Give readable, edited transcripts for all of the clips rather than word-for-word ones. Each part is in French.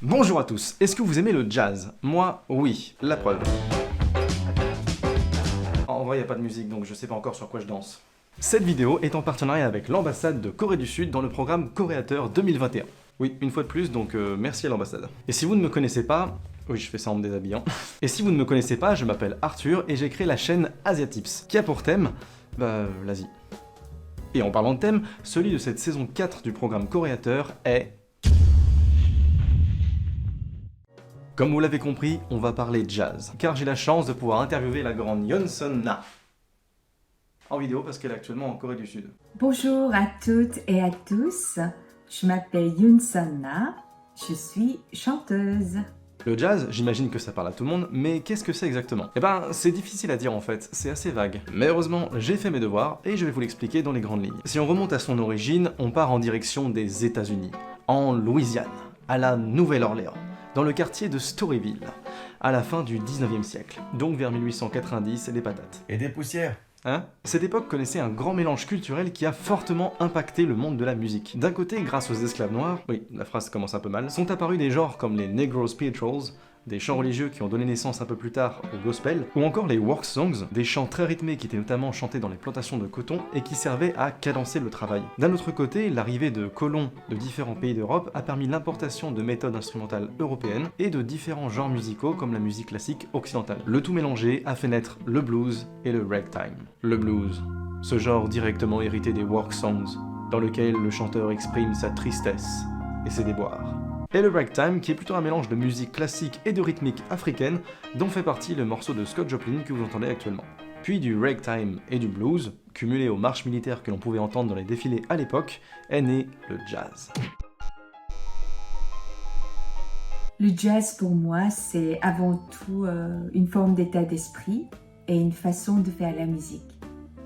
Bonjour à tous, est-ce que vous aimez le jazz? Moi, oui, la preuve. En vrai, il n'y a pas de musique, donc je sais pas encore sur quoi je danse. Cette vidéo est en partenariat avec l'ambassade de Corée du Sud dans le programme Coréateur 2021. Oui, une fois de plus, donc merci à l'ambassade. Et si vous ne me connaissez pas... Oui, je fais ça en me déshabillant. Et si vous ne me connaissez pas, je m'appelle Arthur et j'ai créé la chaîne Asiatips, qui a pour thème... l'Asie. Et en parlant de thème, celui de cette saison 4 du programme Coréateur est... Comme vous l'avez compris, on va parler jazz, car j'ai la chance de pouvoir interviewer la grande Yeon Na. En vidéo parce qu'elle est actuellement en Corée du Sud. Bonjour à toutes et à tous, je m'appelle Yoon Na, je suis chanteuse. Le jazz, j'imagine que ça parle à tout le monde, mais qu'est-ce que c'est exactement? Eh ben, c'est difficile à dire en fait, c'est assez vague. Mais heureusement, j'ai fait mes devoirs et je vais vous l'expliquer dans les grandes lignes. Si on remonte à son origine, on part en direction des États-Unis, en Louisiane, à la Nouvelle-Orléans, dans le quartier de Storyville, à la fin du 19e siècle, donc vers 1890 les patates. Et des poussières. Hein? Cette époque connaissait un grand mélange culturel qui a fortement impacté le monde de la musique. D'un côté, grâce aux esclaves noirs, oui, la phrase commence un peu mal, sont apparus des genres comme les Negro Spirituals, des chants religieux qui ont donné naissance un peu plus tard au gospel, ou encore les work songs, des chants très rythmés qui étaient notamment chantés dans les plantations de coton et qui servaient à cadencer le travail. D'un autre côté, l'arrivée de colons de différents pays d'Europe a permis l'importation de méthodes instrumentales européennes et de différents genres musicaux comme la musique classique occidentale. Le tout mélangé a fait naître le blues et le ragtime. Le blues, ce genre directement hérité des work songs, dans lequel le chanteur exprime sa tristesse et ses déboires. Et le ragtime, qui est plutôt un mélange de musique classique et de rythmique africaine, dont fait partie le morceau de Scott Joplin que vous entendez actuellement. Puis du ragtime et du blues, cumulés aux marches militaires que l'on pouvait entendre dans les défilés à l'époque, est né le jazz. Le jazz pour moi, c'est avant tout une forme d'état d'esprit et une façon de faire la musique.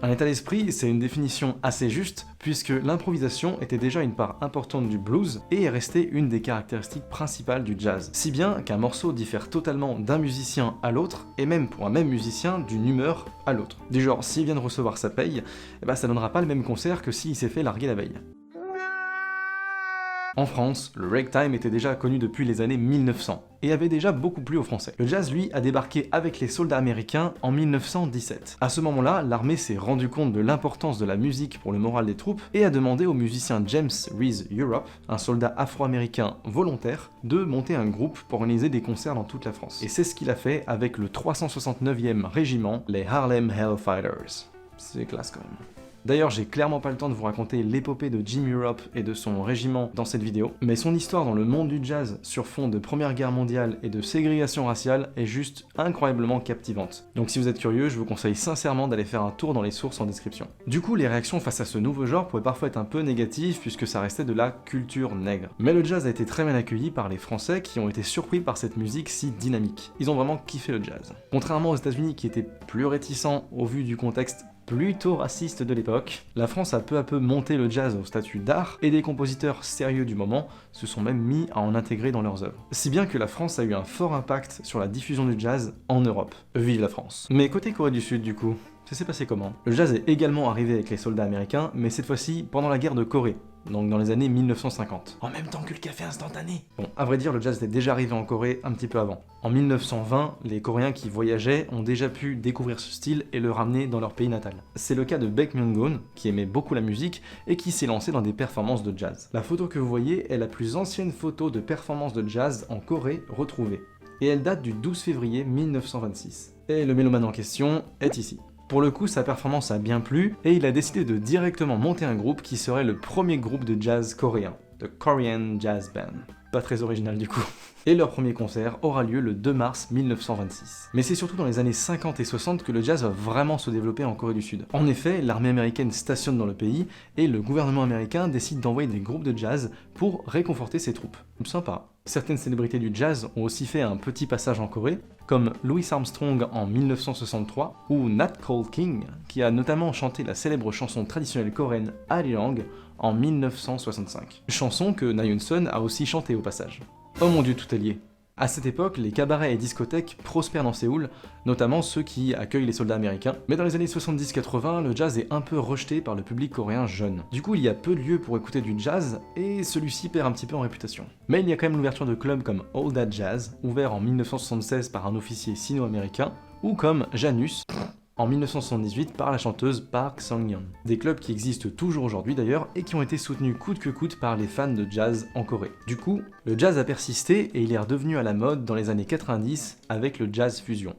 Un état d'esprit, c'est une définition assez juste, puisque l'improvisation était déjà une part importante du blues et est restée une des caractéristiques principales du jazz. Si bien qu'un morceau diffère totalement d'un musicien à l'autre, et même pour un même musicien, d'une humeur à l'autre. Du genre, s'il vient de recevoir sa paye, eh ben ça donnera pas le même concert que s'il s'est fait larguer la veille. En France, le ragtime était déjà connu depuis les années 1900 et avait déjà beaucoup plu aux Français. Le jazz, lui, a débarqué avec les soldats américains en 1917. À ce moment-là, l'armée s'est rendu compte de l'importance de la musique pour le moral des troupes et a demandé au musicien James Reese Europe, un soldat afro-américain volontaire, de monter un groupe pour organiser des concerts dans toute la France. Et c'est ce qu'il a fait avec le 369e régiment, les Harlem Hellfighters. C'est classe quand même. D'ailleurs, j'ai clairement pas le temps de vous raconter l'épopée de Jim Europe et de son régiment dans cette vidéo, mais son histoire dans le monde du jazz sur fond de Première Guerre mondiale et de ségrégation raciale est juste incroyablement captivante. Donc si vous êtes curieux, je vous conseille sincèrement d'aller faire un tour dans les sources en description. Du coup, les réactions face à ce nouveau genre pouvaient parfois être un peu négatives puisque ça restait de la culture nègre. Mais le jazz a été très bien accueilli par les Français qui ont été surpris par cette musique si dynamique. Ils ont vraiment kiffé le jazz. Contrairement aux États-Unis qui étaient plus réticents au vu du contexte plutôt raciste de l'époque, la France a peu à peu monté le jazz au statut d'art et des compositeurs sérieux du moment se sont même mis à en intégrer dans leurs œuvres. Si bien que la France a eu un fort impact sur la diffusion du jazz en Europe. Vive la France. Mais côté Corée du Sud du coup, ça s'est passé comment? Le jazz est également arrivé avec les soldats américains, mais cette fois-ci pendant la guerre de Corée. Donc dans les années 1950. En même temps que le café instantané. Bon, à vrai dire, le jazz était déjà arrivé en Corée un petit peu avant. En 1920, les Coréens qui voyageaient ont déjà pu découvrir ce style et le ramener dans leur pays natal. C'est le cas de Baek Myung-gun, qui aimait beaucoup la musique et qui s'est lancé dans des performances de jazz. La photo que vous voyez est la plus ancienne photo de performance de jazz en Corée retrouvée. Et elle date du 12 février 1926. Et le mélomane en question est ici. Pour le coup, sa performance a bien plu, et il a décidé de directement monter un groupe qui serait le premier groupe de jazz coréen, The Korean Jazz Band. Pas très original du coup. Et leur premier concert aura lieu le 2 mars 1926. Mais c'est surtout dans les années 50 et 60 que le jazz va vraiment se développer en Corée du Sud. En effet, l'armée américaine stationne dans le pays, et le gouvernement américain décide d'envoyer des groupes de jazz pour réconforter ses troupes. Sympa. Certaines célébrités du jazz ont aussi fait un petit passage en Corée, comme Louis Armstrong en 1963, ou Nat Cole King, qui a notamment chanté la célèbre chanson traditionnelle coréenne Arirang en 1965. Chanson que Na Hyun-sun a aussi chantée au passage. Oh mon dieu, tout est lié. À cette époque, les cabarets et discothèques prospèrent dans Séoul, notamment ceux qui accueillent les soldats américains. Mais dans les années 70-80, le jazz est un peu rejeté par le public coréen jeune. Du coup, il y a peu de lieux pour écouter du jazz, et celui-ci perd un petit peu en réputation. Mais il y a quand même l'ouverture de clubs comme All That Jazz, ouvert en 1976 par un officier sino-américain, ou comme Janus, en 1978 par la chanteuse Park Sung-yeon. Des clubs qui existent toujours aujourd'hui d'ailleurs et qui ont été soutenus coûte que coûte par les fans de jazz en Corée. Du coup, le jazz a persisté et il est redevenu à la mode dans les années 90 avec le jazz fusion.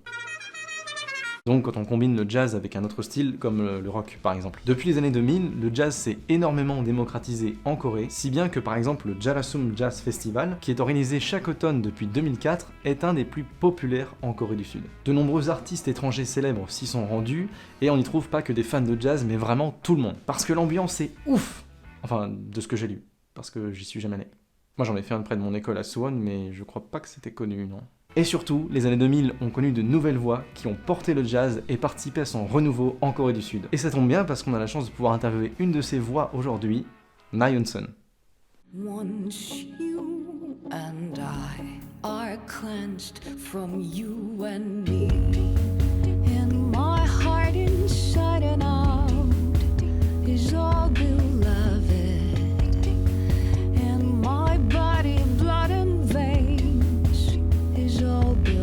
Donc quand on combine le jazz avec un autre style, comme le rock par exemple. Depuis les années 2000, le jazz s'est énormément démocratisé en Corée, si bien que par exemple le Jarasum Jazz Festival, qui est organisé chaque automne depuis 2004, est un des plus populaires en Corée du Sud. De nombreux artistes étrangers célèbres s'y sont rendus, et on n'y trouve pas que des fans de jazz, mais vraiment tout le monde. Parce que l'ambiance est ouf. Enfin, de ce que j'ai lu, parce que j'y suis jamais allé. Moi j'en ai fait un près de mon école à Suwon, mais je crois pas que c'était connu, non. Et surtout, les années 2000 ont connu de nouvelles voix qui ont porté le jazz et participé à son renouveau en Corée du Sud. Et ça tombe bien parce qu'on a la chance de pouvoir interviewer une de ces voix aujourd'hui, Na Hyun-sun. Once you and I are cleansed from you and me, and my heart inside and out is all beloved, and my body, blood and veins is all beloved.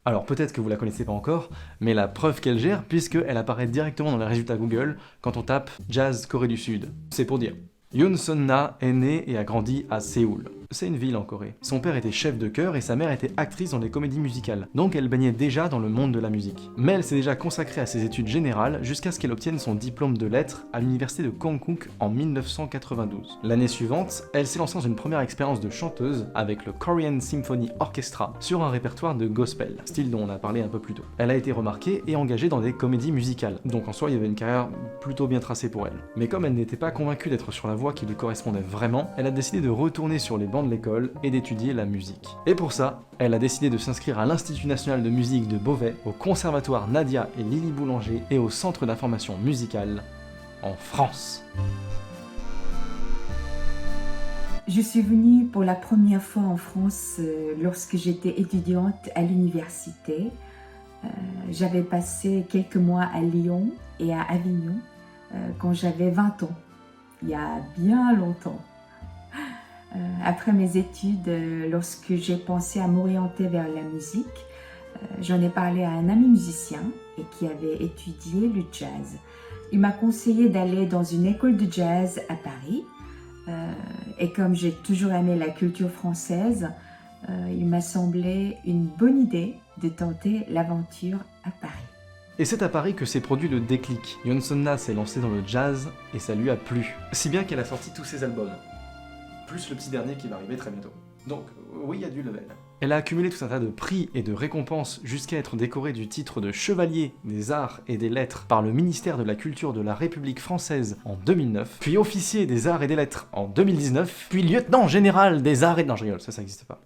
Alors peut-être que vous la connaissez pas encore, mais la preuve qu'elle gère puisqu'elle apparaît directement dans les résultats Google quand on tape Jazz Corée du Sud. C'est pour dire. Yoon Sun-na est née et a grandi à Séoul. C'est une ville en Corée. Son père était chef de chœur et sa mère était actrice dans des comédies musicales, donc elle baignait déjà dans le monde de la musique. Mais elle s'est déjà consacrée à ses études générales jusqu'à ce qu'elle obtienne son diplôme de lettres à l'université de Konkuk en 1992. L'année suivante, elle s'est lancée dans une première expérience de chanteuse avec le Korean Symphony Orchestra sur un répertoire de gospel, style dont on a parlé un peu plus tôt. Elle a été remarquée et engagée dans des comédies musicales, donc en soi il y avait une carrière plutôt bien tracée pour elle. Mais comme elle n'était pas convaincue d'être sur la voie qui lui correspondait vraiment, elle a décidé de retourner sur les bancs de l'école et d'étudier la musique. Et pour ça, elle a décidé de s'inscrire à l'Institut National de Musique de Beauvais, au Conservatoire Nadia et Lily Boulanger et au Centre d'information musicale en France. Je suis venue pour la première fois en France lorsque j'étais étudiante à l'université. J'avais passé quelques mois à Lyon et à Avignon quand j'avais 20 ans, il y a bien longtemps. Après mes études, lorsque j'ai pensé à m'orienter vers la musique, j'en ai parlé à un ami musicien et qui avait étudié le jazz. Il m'a conseillé d'aller dans une école de jazz à Paris. Et comme j'ai toujours aimé la culture française, il m'a semblé une bonne idée de tenter l'aventure à Paris. Et c'est à Paris que s'est produit le déclic. Yoon Sun-na s'est lancée dans le jazz et ça lui a plu. Si bien qu'elle a sorti tous ses albums. Plus le petit dernier qui va arriver très bientôt. Donc oui, il y a du level. Elle a accumulé tout un tas de prix et de récompenses jusqu'à être décorée du titre de chevalier des arts et des lettres par le ministère de la Culture de la République française en 2009, puis officier des arts et des lettres en 2019, puis lieutenant général des arts et... Non, je rigole, ça n'existe pas.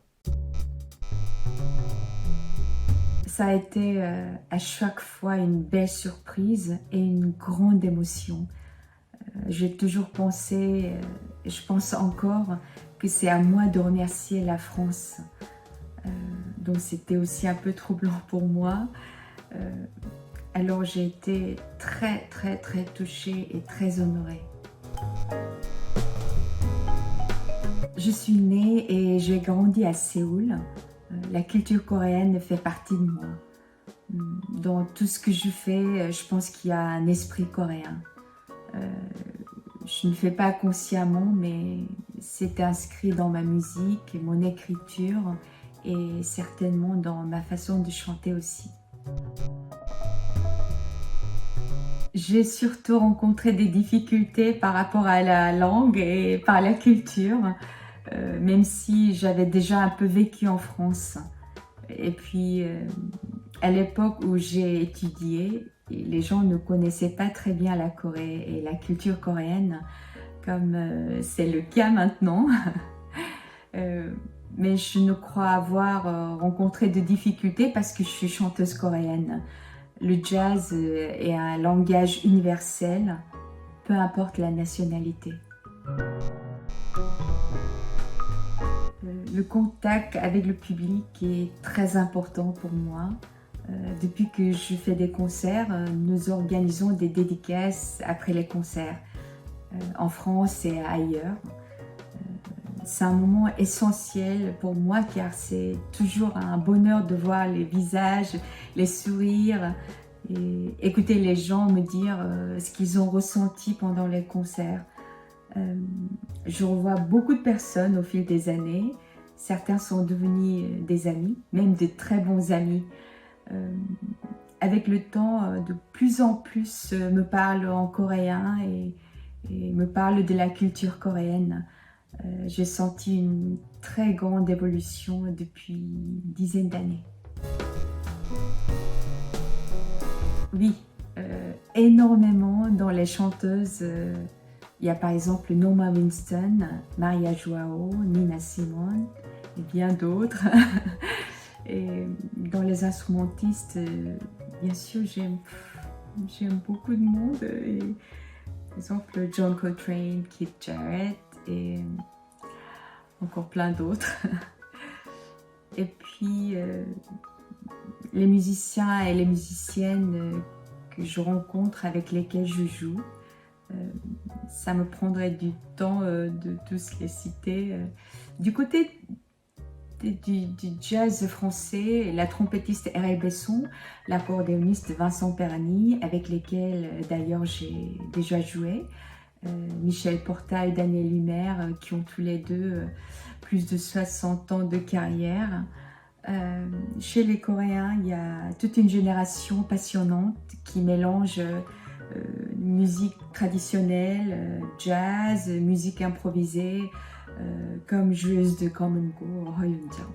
Ça a été à chaque fois une belle surprise et une grande émotion. J'ai toujours pensé, et je pense encore, que c'est à moi de remercier la France. Donc c'était aussi un peu troublant pour moi. Alors j'ai été très touchée et très honorée. Je suis née et j'ai grandi à Séoul. La culture coréenne fait partie de moi. Dans tout ce que je fais, je pense qu'il y a un esprit coréen. Je ne fais pas consciemment, mais c'est inscrit dans ma musique, mon écriture et certainement dans ma façon de chanter aussi. J'ai surtout rencontré des difficultés par rapport à la langue et par la culture, même si j'avais déjà un peu vécu en France. Et puis, à l'époque où j'ai étudié, les gens ne connaissaient pas très bien la Corée et la culture coréenne, comme c'est le cas maintenant. Mais je ne crois avoir rencontré de difficultés parce que je suis chanteuse coréenne. Le jazz est un langage universel, peu importe la nationalité. Le contact avec le public est très important pour moi. Depuis que je fais des concerts, nous organisons des dédicaces après les concerts, en France et ailleurs. C'est un moment essentiel pour moi car c'est toujours un bonheur de voir les visages, les sourires et écouter les gens me dire ce qu'ils ont ressenti pendant les concerts. Je revois beaucoup de personnes au fil des années. Certains sont devenus des amis, même de très bons amis. Avec le temps, de plus en plus me parlent en coréen et me parlent de la culture coréenne. J'ai senti une très grande évolution depuis une dizaine d'années. Oui, énormément dans les chanteuses. Il y a par exemple Norma Winston, Maria Joao, Nina Simone et bien d'autres. Et dans les instrumentistes, bien sûr, j'aime beaucoup de monde. Et, par exemple, John Coltrane, Keith Jarrett et encore plein d'autres. Et puis, les musiciens et les musiciennes que je rencontre, avec lesquels je joue, ça me prendrait du temps de tous les citer. Du côté du jazz français, la trompettiste R.L. Besson, l'accordéoniste Vincent Perny, avec lesquels d'ailleurs j'ai déjà joué, Michel Portal et Daniel Humer, qui ont tous les deux plus de 60 ans de carrière. Chez les Coréens, il y a toute une génération passionnante qui mélange musique traditionnelle, jazz, musique improvisée, comme joueuse de Common Go, Roy Yoon-jung.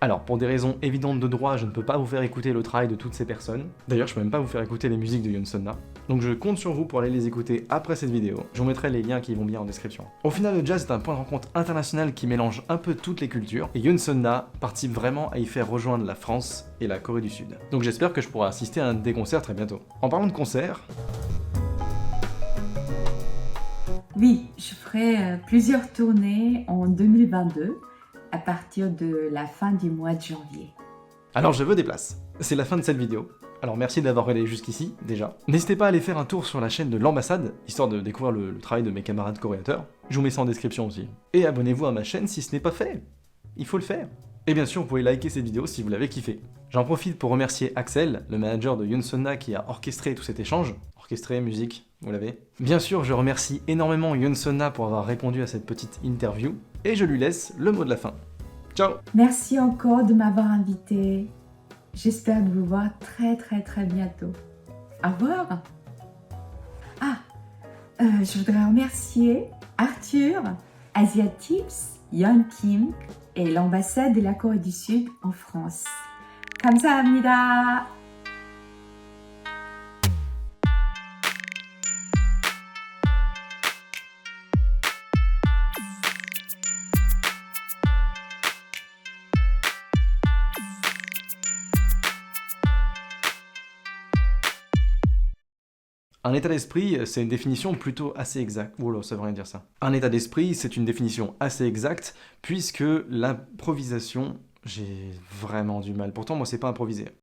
Alors, pour des raisons évidentes de droit, je ne peux pas vous faire écouter le travail de toutes ces personnes. D'ailleurs, je peux même pas vous faire écouter les musiques de Yoon Sun-na. Donc je compte sur vous pour aller les écouter après cette vidéo. Je vous mettrai les liens qui vont bien en description. Au final, le jazz est un point de rencontre international qui mélange un peu toutes les cultures, et Yoon Sun-na participe vraiment à y faire rejoindre la France et la Corée du Sud. Donc j'espère que je pourrai assister à un des concerts très bientôt. En parlant de concerts... Oui, je ferai plusieurs tournées en 2022, à partir de la fin du mois de janvier. Alors je veux des places. C'est la fin de cette vidéo. Alors merci d'avoir regardé jusqu'ici, déjà. N'hésitez pas à aller faire un tour sur la chaîne de l'ambassade, histoire de découvrir le travail de mes camarades coréateurs. Je vous mets ça en description aussi. Et abonnez-vous à ma chaîne si ce n'est pas fait. Il faut le faire. Et bien sûr, vous pouvez liker cette vidéo si vous l'avez kiffé. J'en profite pour remercier Axel, le manager de Yoon Sun-na qui a orchestré tout cet échange. Orchestré, musique, vous l'avez. Bien sûr, je remercie énormément Yoon Sun-na pour avoir répondu à cette petite interview. Et je lui laisse le mot de la fin. Ciao! Merci encore de m'avoir invité. J'espère de vous voir très bientôt. Au revoir. Je voudrais remercier Arthur, Asia Tips, Yeon Kim et l'ambassade de la Corée du Sud en France. 감사합니다. Un état d'esprit, c'est une définition plutôt assez exacte. Oula, ça veut rien dire ça. Un état d'esprit, c'est une définition assez exacte, puisque l'improvisation, j'ai vraiment du mal. Pourtant, moi, c'est pas improvisé.